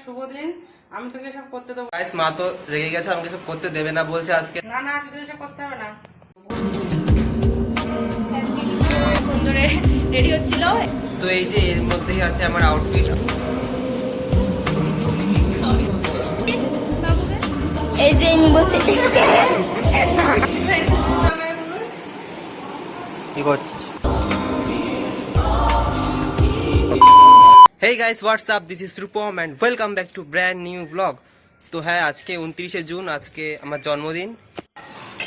শুভ দিন। আমি তোকে সব করতে দেবো। গাইস মা তো রেগে গেছে, আমাকে সব করতে দেবে না বলছে আজকে। না না, আজকে এসব করতে হবে না। ধরে রেডি হচ্ছিল। তো এই যে এর মধ্যেই আছে আমার আউটফিট। এই যে আমি বলছি কি করছিস? Hey guys, what's up? This is Rupam and welcome back to brand new vlog. তো হ্যাঁ, আজকে 29শে জুন, আজকে আমার জন্মদিন।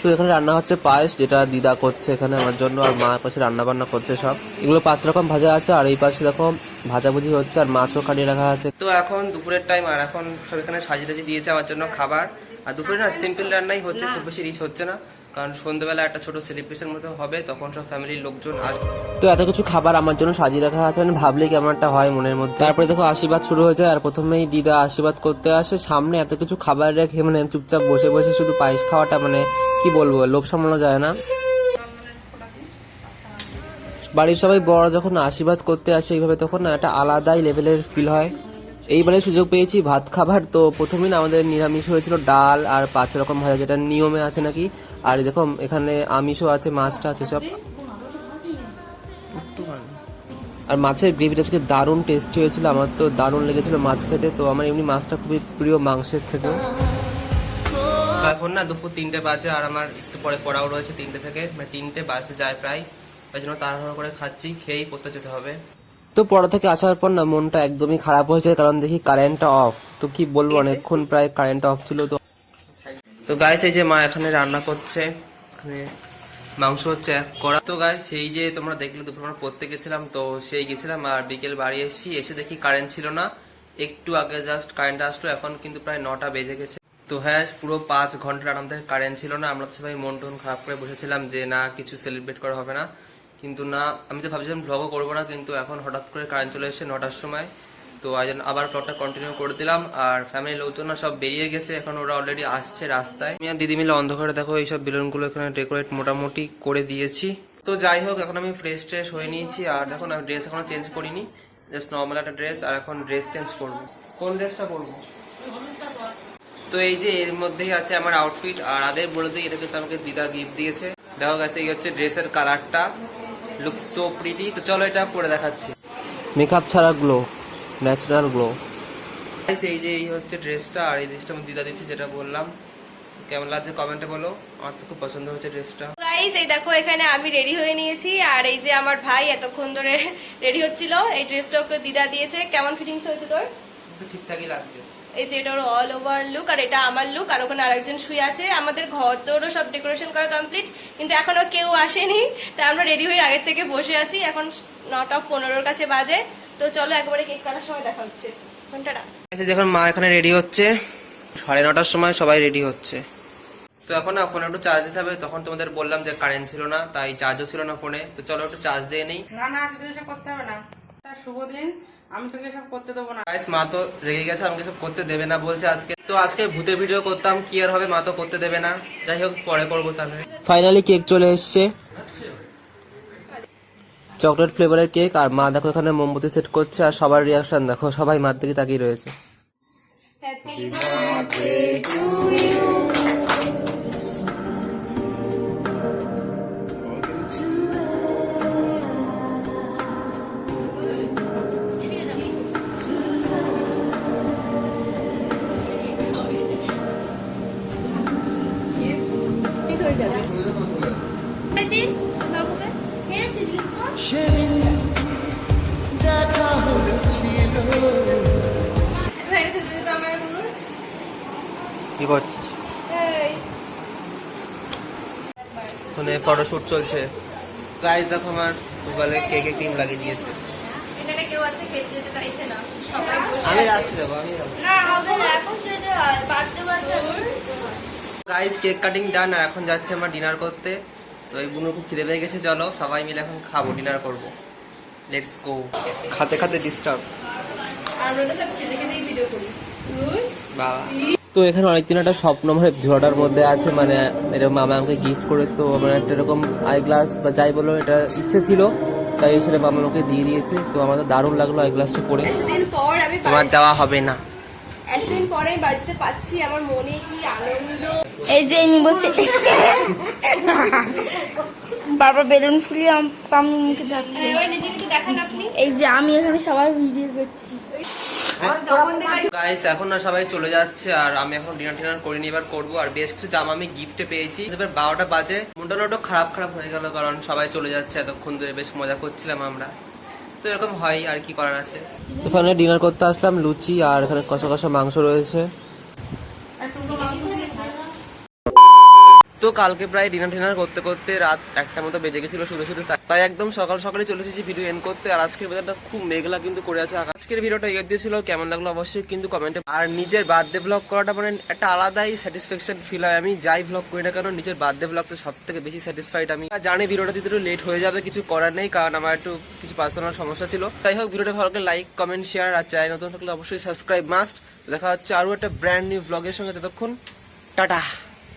তো এখানে রান্না হচ্ছে পায়েস, যেটা দিদা করছে এখানে আমার জন্য, আর মা পাশে রান্না বান্না করছে সব। এগুলো 5 রকম ভাজা আছে, আর এই পাশে দেখো ভাজাভুজি হচ্ছে, আর মাছও কাটিয়ে রাখা আছে। তো এখন দুপুরের টাইম, আর এখন সব এখানে সাজিয়ে টাজিয়ে দিয়েছে আমার জন্য খাবার। আর দুপুরে না সিম্পল রান্নাই হচ্ছে, খুব বেশি রিচ হচ্ছে না, কারণ সন্ধ্যাবেলা একটা ছোট সেলিব্রেশন মতো হবে, তখন সব ফ্যামিলির লোকজন আসবে। তো এত কিছু খাবার আমার জন্য সাজিয়ে রাখা আছে, মানে ভাবলেই কেমন একটা হয় মনের মধ্যে। তারপরে দেখো আশীর্বাদ শুরু হয়ে যায়, আর প্রথমেই দিদা আশীর্বাদ করতে আসে। সামনে এত কিছু খাবার রেখে মানে চুপচাপ বসে বসে শুধু পায়েস খাওয়াটা, মানে কি বলবো, লোভ সামলানো যায় না। বাড়ির সবাই বড় যখন আশীর্বাদ করতে আসে এইভাবে, তখন না একটা আলাদাই লেভেলের ফিল হয়। এইবারে সুযোগ পেয়েছি ভাত খাবার। তো প্রথমেই না আমাদের নিরামিষ হয়েছিল, ডাল আর 5 রকম ভাজা, যেটা নিয়মে আছে নাকি। আর দেখো এখানে আমিষও আছে, মাছটা আছে সব। আর মাছের গ্রেভিটা আজকে দারুণ টেস্টি হয়েছিল, আমার তো দারুণ লেগেছিল মাছ খেতে। তো আমার এমনি মাছটা খুবই প্রিয় মাংসের থেকে। এখন না দুপুর 3টে বাজে, আর আমার একটু পরে পড়াও রয়েছে 3টে থেকে, মানে 3টে বাজতে যায় প্রায়। তাই জন্য তাড়াহুড়ো করে খাচ্ছি, খেয়েই পড়তে যেতে হবে। তো পড়া থেকে আসার পর না মনটা একদমই খারাপ হয়েছে, কারণ দেখি কারেন্টটা অফ। তো কি বলবো, অনেকক্ষণ প্রায় কারেন্টটা অফ ছিল। তো গাইস এই যে মা এখানে রান্না করছে, এখানে মাংস হচ্ছে এক কড়া। তো গাইস সেই যে তোমরা দেখলে দুপুর আমরা পড়তে গেছিলাম, তো সেই গেছিলাম, আর বিকেল বাড়ি এসে দেখি কারেন্ট ছিল না। একটু আগে জাস্ট কারেন্ট আসলো, এখন কিন্তু প্রায় 9টা বেজে গেছে। তো হ্যাঁ, পুরো 5 ঘন্টা আমাদের কারেন্ট ছিল না। আমরা তো সবাই মন টন খারাপ করে বসেছিলাম যে না, কিছু সেলিব্রেট করা হবে না। কিন্তু না, আমি তো ভাবছিলাম ভ্লগও করবো না, কিন্তু এখন হঠাৎ করে কারেন্ট চলে এসেছে 9টার সময়। তো আবার ভ্লগটা কন্টিনিউ করে দিলাম। আর ফ্যামিলির লোকজন সব বেরিয়ে গেছে, এখন ওরা অলরেডি আসছে রাস্তায়। আমি আর দিদি মিলে অন্ধকারে দেখো এইসব বেলুনগুলো এখানে ডেকোরেট মোটামুটি করে দিয়েছি। তো যাই হোক, এখন আমি ফ্রেশ ট্রেশ হয়ে নিয়েছি, আর দেখুন আমি ড্রেস এখনো চেঞ্জ করিনি, জাস্ট নর্মাল একটা ড্রেস। আর এখন ড্রেস চেঞ্জ করবো। কোন ড্রেসটা পরবো? তো এই যে এর মধ্যেই আছে আমার আউটফিট, আর আদের বলে দিই এটা কিন্তু আমাকে দিদা গিফট দিয়েছে। দেখো গেছে এই হচ্ছে ড্রেসের কালারটা, লুকস সো প্রিটি। তো চলো এটা পরে দেখাচ্ছি। মেকআপ ছাড়া গ্লো, ন্যাচারাল গ্লো। এই যে এই হচ্ছে ড্রেসটা, আর এই ড্রেসটা আমার দিদা দিচ্ছে, যেটা বললাম। কেমন লাগছে কমেন্টে বলো, আমার তো খুব পছন্দ হয়েছে ড্রেসটা। গাইস এই দেখো এখানে আমি রেডি হয়ে নিয়েছি, আর এই যে আমার ভাই এতক্ষণ ধরে রেডি হচ্ছিল। এই ড্রেসটা ওকে দিদা দিয়েছে। কেমন ফিটিংস হয়েছে তোর? ঠিকঠাকই লাগছে। এই যে এটা ওর অল ওভার লুক, আর এটা আমার লুক, আর ওখানে আরেকজন শুয়ে আছে। আমাদের ঘর তোরও সব ডেকোরেশন করা কমপ্লিট, কিন্তু এখনো কেউ আসেনি, তাই আমরা রেডি হয়ে আগের থেকে বসে আছি। এখন 9:15 কাছে বাজে। তো চলো একবারে কেক কাটার সময় দেখা হচ্ছে। ঘন্টাটা যখন মা এখানে রেডি হচ্ছে, 9:30টার সময় সবাই রেডি হচ্ছে। তো এখন না ফোনে একটু চার্জ দিতে হবে, তখন তোমাদের বললাম যে কারেন্ট ছিল না, তাই চার্জও ছিল না ফোনে। তো চলো একটু চার্জ দিয়ে নেই। না না, আজকে এসব করতে হবে না। তার শুভ দিন, আমি তোকে সব করতে দেবো না। গাইস মা তো রেগে গেছে, আমাকে সব করতে দেবে না বলছে আজকে। তো আজকে ভূতের ভিডিও করতাম, কি আর হবে, মা তো করতে দেবে না। যাই হোক, পরে করবো তাহলে। ফাইনালি কেক চলে এসছে, চকলেট ফ্লেভারের কেক। আর মা দেখো এখানে মোমবাতি সেট করছে, আর সবার রিয়াকশন দেখো, সবাই মার দিকে তাকিয়ে রয়েছে। Happy birthday to you. কি করছিস? ওখানে ফটোশুট চলছে। গাইস দেখো আমার মোবাইলে কেকে ক্রিম লাগিয়ে দিয়েছে। এখানে কেউ আছে, খেতে যেতে চাইছে না, সবাই বসে আমি আছে। লাস্ট দেবো, আমি না হবে না, এখন যেতে হয়, বাড়তে বাড়তে। গাইস কেক কাটিং ডান, আর এখন যাচ্ছে আমরা ডিনার করতে। তো এই বুনুর খুব খিদে পেয়ে গেছে, চলো সবাই মিলে এখন খাবো, ডিনার করবো। Let's go. খাতে খাতে ডিস্টার্ব। আমরা তো সব খেতে খেতেই ভিডিও করি। বাবা, তো এখানে অনেকদিন একটা স্বপ্ন আমার ঝোড়াটার মধ্যে আছে, মানে এরকম মামা আমাকে গিফট করেছে। তো আমার একটা এরকম আই গ্লাস বা যাই বলো, এটা ইচ্ছে ছিল, তাই সেটা মামা আমাকে দিয়ে দিয়েছে। তো আমার দারুণ লাগলো আই গ্লাসটা পরে। কিছুদিন পর আমি তোমার যাওয়া হবে না। এতদিন পরে আমি বাজতে পাচ্ছি, আমার মনে কি আনন্দ। এই যে আমি বলছি বারবার বেলুন ফুলিয়ে আমি মুখে যাচ্ছে। এবার নিজেকে একটু দেখান আপনি। এই যে আমি এখানে সবার ভিডিও করছি। তখন থেকে গাইস এখন না সবাই চলে যাচ্ছে আর আমি এখন ডিনার করিনি, এবার করবো। আর বেশ কিছু জামা আমি গিফটে পেয়েছি। এবার 12টা বাজে, মনটা খারাপ হয়ে গেল, কারণ সবাই চলে যাচ্ছে। এতক্ষণ ধরে বেশ মজা করছিলাম আমরা, তো এরকম হয় আর কি করার আছে। তো ফাইনালি ডিনার করতে আসলাম, লুচি আর এখানে কষা কষা মাংস রয়েছে। তো কালকে প্রায় ডিনার করতে করতে রাত 1টা মতো বেজে গেছিল শুধু তাই একদম সকালে চলে এসেছি ভিডিও এন্ড করতে। আর আজকের ওয়েদারটা খুব মেঘলা কিন্তু করে আছে। আজকের ভিডিওটা এগিয়ে দিয়েছিল, কেমন লাগলো অবশ্যই কিন্তু কমেন্টে। আর নিজের বার্থডে ব্লগ করাটা মানে একটা আলাদাই স্যাটিসফ্যাকশন ফিল হয়। আমি যাই ব্লগ করি না কেন, নিজের বার্থডে ব্লগ তো সব থেকে বেশি স্যাটিসফাইড আমি। জানি ভিডিওটা দিতে একটু লেট হয়ে যাবে, কিছু করার নেই, কারণ আমার একটু কিছু পার্সোনাল সমস্যা ছিল। তাই হোক, ভিডিওটা ভালো লাগলে লাইক কমেন্ট শেয়ার, আর চ্যানেল নতুন থাকলে অবশ্যই সাবস্ক্রাইব মাস্ট। দেখা হচ্ছে আরও একটা ব্র্যান্ড নিউ ব্লগের সঙ্গে, ততক্ষণ টাটা।